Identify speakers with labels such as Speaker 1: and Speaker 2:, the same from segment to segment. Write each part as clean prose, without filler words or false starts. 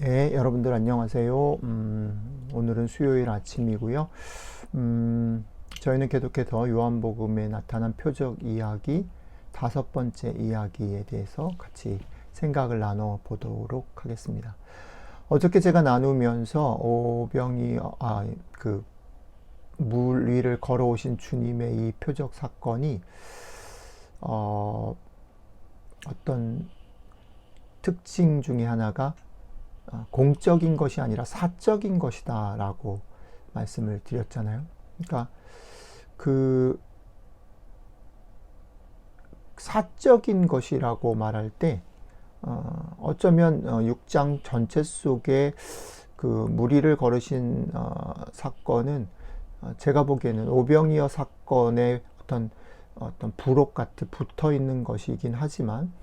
Speaker 1: 네, 여러분들 안녕하세요. 오늘은 수요일 아침이고요. 저희는 계속해서 요한복음에 나타난 표적 이야기 5번째 이야기에 대해서 같이 생각을 나눠 보도록 하겠습니다. 어저께 제가 나누면서 오병이 물 위를 걸어오신 주님의 이 표적 사건이 어떤 특징 중에 하나가 공적인 것이 아니라 사적인 것이다 라고 말씀을 드렸잖아요. 그러니까 그 사적인 것이라고 말할 때 어쩌면 6장 전체 속에 그 무리를 걸으신 사건은 제가 보기에는 오병이어 사건의 어떤 부록 같은 붙어 있는 것이긴 하지만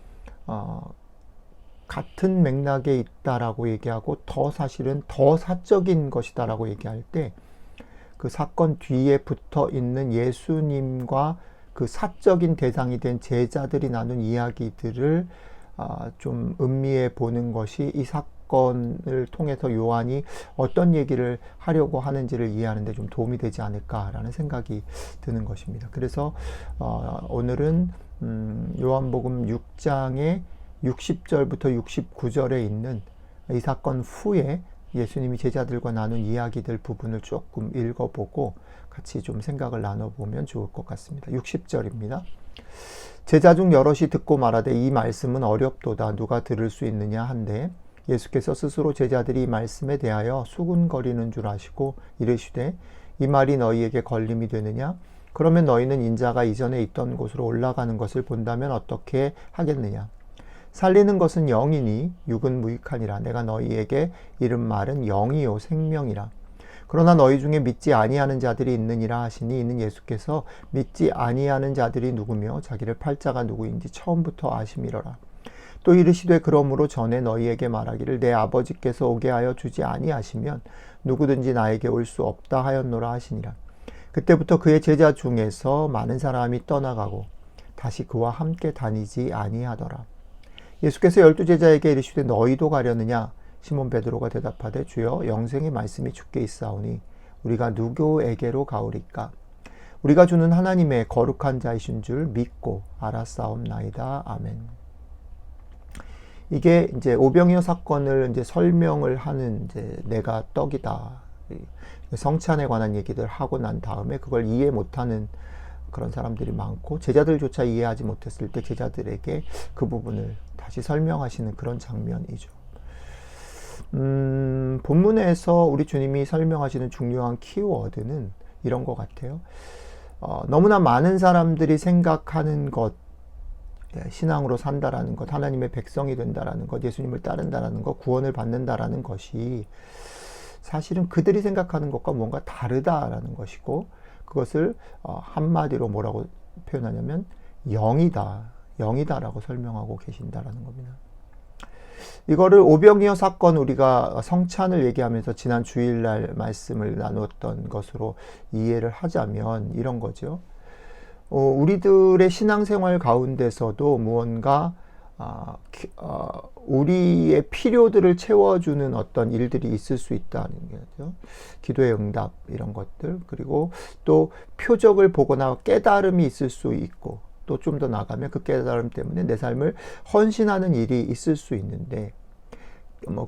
Speaker 1: 같은 맥락에 있다라고 얘기하고 사실은 더 사적인 것이다라고 얘기할 때 그 사건 뒤에 붙어 있는 예수님과 그 사적인 대상이 된 제자들이 나눈 이야기들을 좀 음미해 보는 것이 이 사건을 통해서 요한이 어떤 얘기를 하려고 하는지를 이해하는 데 좀 도움이 되지 않을까라는 생각이 드는 것입니다. 그래서 오늘은 요한복음 6장의 60절부터 69절에 있는 이 사건 후에 예수님이 제자들과 나눈 이야기들 부분을 조금 읽어보고 같이 좀 생각을 나눠보면 좋을 것 같습니다. 60절입니다. 제자 중 여럿이 듣고 말하되 이 말씀은 어렵도다 누가 들을 수 있느냐 한데 예수께서 스스로 제자들이 이 말씀에 대하여 수군거리는 줄 아시고 이르시되 이 말이 너희에게 걸림이 되느냐 그러면 너희는 인자가 이전에 있던 곳으로 올라가는 것을 본다면 어떻게 하겠느냐 살리는 것은 영이니 육은 무익하니라. 내가 너희에게 이른 말은 영이요 생명이라. 그러나 너희 중에 믿지 아니하는 자들이 있느니라 하시니 이는 예수께서 믿지 아니하는 자들이 누구며 자기를 팔자가 누구인지 처음부터 아심이로라. 또 이르시되 그러므로 전에 너희에게 말하기를 내 아버지께서 오게 하여 주지 아니하시면 누구든지 나에게 올 수 없다 하였노라 하시니라. 그때부터 그의 제자 중에서 많은 사람이 떠나가고 다시 그와 함께 다니지 아니하더라. 예수께서 12제자에게 이르시되 너희도 가려느냐 시몬 베드로가 대답하되 주여 영생의 말씀이 주께 있사오니 우리가 누구에게로 가오리까 우리가 주는 하나님의 거룩한 자이신 줄 믿고 알았사옵나이다. 아멘. 이게 이제 오병이어 사건을 이제 설명을 하는 이제 내가 떡이다. 성찬에 관한 얘기들 하고 난 다음에 그걸 이해 못하는 그런 사람들이 많고 제자들조차 이해하지 못했을 때 제자들에게 그 부분을 다시 설명하시는 그런 장면이죠. 본문에서 우리 주님이 설명하시는 중요한 키워드는 이런 것 같아요. 너무나 많은 사람들이 생각하는 것, 신앙으로 산다라는 것, 하나님의 백성이 된다라는 것, 예수님을 따른다라는 것, 구원을 받는다라는 것이 사실은 그들이 생각하는 것과 뭔가 다르다라는 것이고 그것을 한마디로 뭐라고 표현하냐면 영이다라고 설명하고 계신다라는 겁니다. 이거를 오병이어 사건 우리가 성찬을 얘기하면서 지난 주일날 말씀을 나누었던 것으로 이해를 하자면 이런 거죠. 우리들의 신앙생활 가운데서도 무언가 우리의 필요들을 채워주는 어떤 일들이 있을 수 있다는 거죠. 기도의 응답 이런 것들 그리고 또 표적을 보거나 깨달음이 있을 수 있고 또 좀 더 나가면 그 깨달음 때문에 내 삶을 헌신하는 일이 있을 수 있는데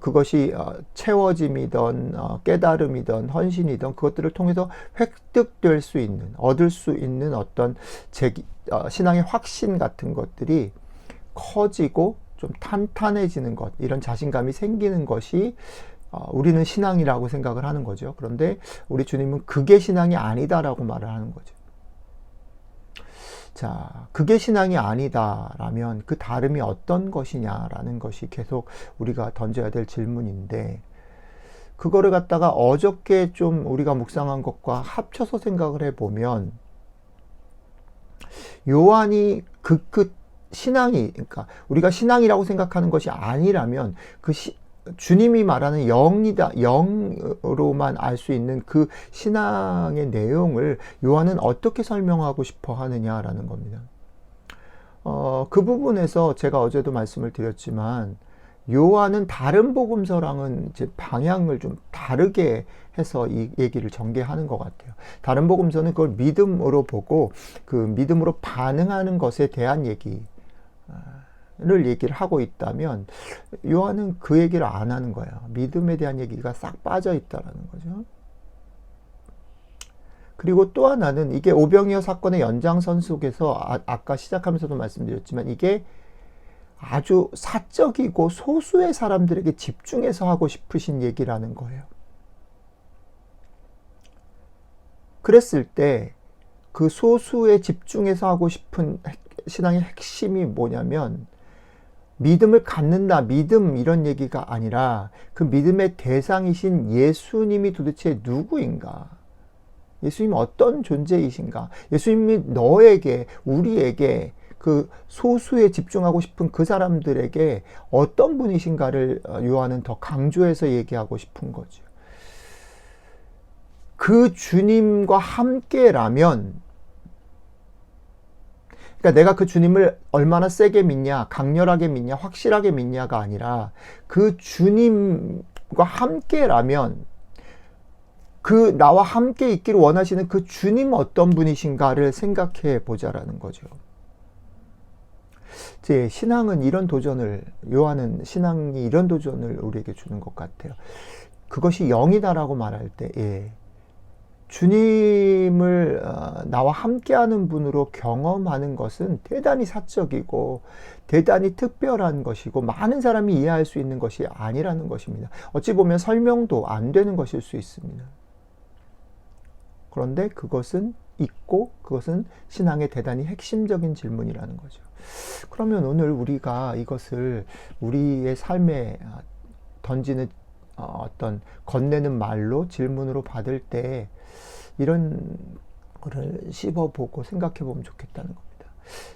Speaker 1: 그것이 채워짐이든 깨달음이든 헌신이든 그것들을 통해서 획득될 수 있는 얻을 수 있는 어떤 신앙의 확신 같은 것들이 커지고 좀 탄탄해지는 것 이런 자신감이 생기는 것이 우리는 신앙이라고 생각을 하는 거죠. 그런데 우리 주님은 그게 신앙이 아니다라고 말을 하는 거죠. 자, 그게 신앙이 아니다라면 그 다름이 어떤 것이냐라는 것이 계속 우리가 던져야 될 질문인데 그거를 갖다가 어저께 좀 우리가 묵상한 것과 합쳐서 생각을 해보면 요한이 신앙이 그러니까 우리가 신앙이라고 생각하는 것이 아니라면 주님이 말하는 영으로만 알 수 있는 그 신앙의 내용을 요한은 어떻게 설명하고 싶어 하느냐라는 겁니다. 그 부분에서 제가 어제도 말씀을 드렸지만 요한은 다른 복음서랑은 이제 방향을 좀 다르게 해서 이 얘기를 전개하는 것 같아요. 다른 복음서는 그걸 믿음으로 보고 그 믿음으로 반응하는 것에 대한 얘기를 얘기를 하고 있다면 요한은 그 얘기를 안 하는 거예요. 믿음에 대한 얘기가 싹 빠져 있다라는 거죠. 그리고 또 하나는 이게 오병이어 사건의 연장선 속에서 아까 시작하면서도 말씀드렸지만 이게 아주 사적이고 소수의 사람들에게 집중해서 하고 싶으신 얘기라는 거예요. 그랬을 때 그 소수에 집중해서 하고 싶은 신앙의 핵심이 뭐냐면 믿음을 갖는다, 믿음 이런 얘기가 아니라 그 믿음의 대상이신 예수님이 도대체 누구인가? 예수님이 어떤 존재이신가? 예수님이 너에게, 우리에게 그 소수에 집중하고 싶은 그 사람들에게 어떤 분이신가를 요한은 더 강조해서 얘기하고 싶은 거죠. 그 주님과 함께라면, 그러니까 내가 그 주님을 얼마나 세게 믿냐, 강렬하게 믿냐, 확실하게 믿냐가 아니라 그 주님과 함께라면 그 나와 함께 있기를 원하시는 그 주님 어떤 분이신가를 생각해 보자라는 거죠. 제 신앙은 이런 도전을, 요한은 신앙이 이런 도전을 우리에게 주는 것 같아요. 그것이 영이다라고 말할 때, 주님을 나와 함께하는 분으로 경험하는 것은 대단히 사적이고 대단히 특별한 것이고 많은 사람이 이해할 수 있는 것이 아니라는 것입니다. 어찌 보면 설명도 안 되는 것일 수 있습니다. 그런데 그것은 있고 그것은 신앙의 대단히 핵심적인 질문이라는 거죠. 그러면 오늘 우리가 이것을 우리의 삶에 던지는 어떤 건네는 말로 질문으로 받을 때 이런 거를 씹어보고 생각해보면 좋겠다는 겁니다.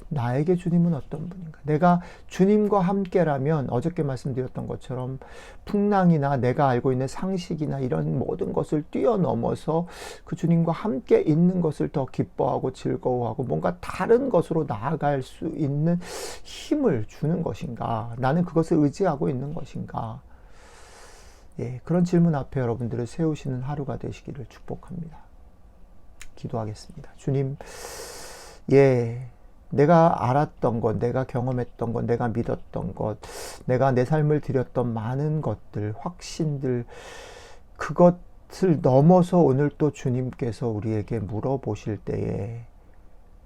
Speaker 1: 나에게 주님은 어떤 분인가? 내가 주님과 함께라면 어저께 말씀드렸던 것처럼 풍랑이나 내가 알고 있는 상식이나 이런 모든 것을 뛰어넘어서 그 주님과 함께 있는 것을 더 기뻐하고 즐거워하고 뭔가 다른 것으로 나아갈 수 있는 힘을 주는 것인가? 나는 그것을 의지하고 있는 것인가? 그런 질문 앞에 여러분들을 세우시는 하루가 되시기를 축복합니다. 기도하겠습니다. 주님, 내가 알았던 것, 내가 경험했던 것, 내가 믿었던 것, 내가 내 삶을 드렸던 많은 것들, 확신들, 그것을 넘어서 오늘 또 주님께서 우리에게 물어보실 때에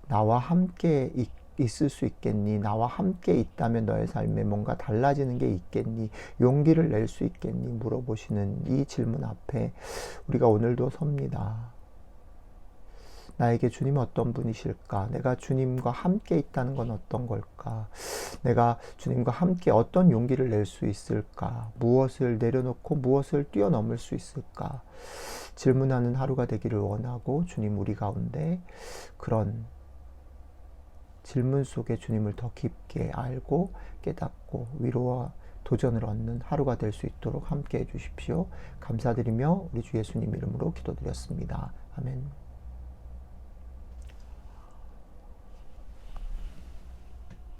Speaker 1: 나와 함께 있을 수 있겠니? 나와 함께 있다면 너의 삶에 뭔가 달라지는 게 있겠니? 용기를 낼 수 있겠니? 물어보시는 이 질문 앞에 우리가 오늘도 섭니다. 나에게 주님은 어떤 분이실까? 내가 주님과 함께 있다는 건 어떤 걸까? 내가 주님과 함께 어떤 용기를 낼 수 있을까? 무엇을 내려놓고 무엇을 뛰어넘을 수 있을까? 질문하는 하루가 되기를 원하고 주님 우리 가운데 그런 질문 속에 주님을 더 깊게 알고 깨닫고 위로와 도전을 얻는 하루가 될 수 있도록 함께 해주십시오. 감사드리며 우리 주 예수님 이름으로 기도드렸습니다. 아멘.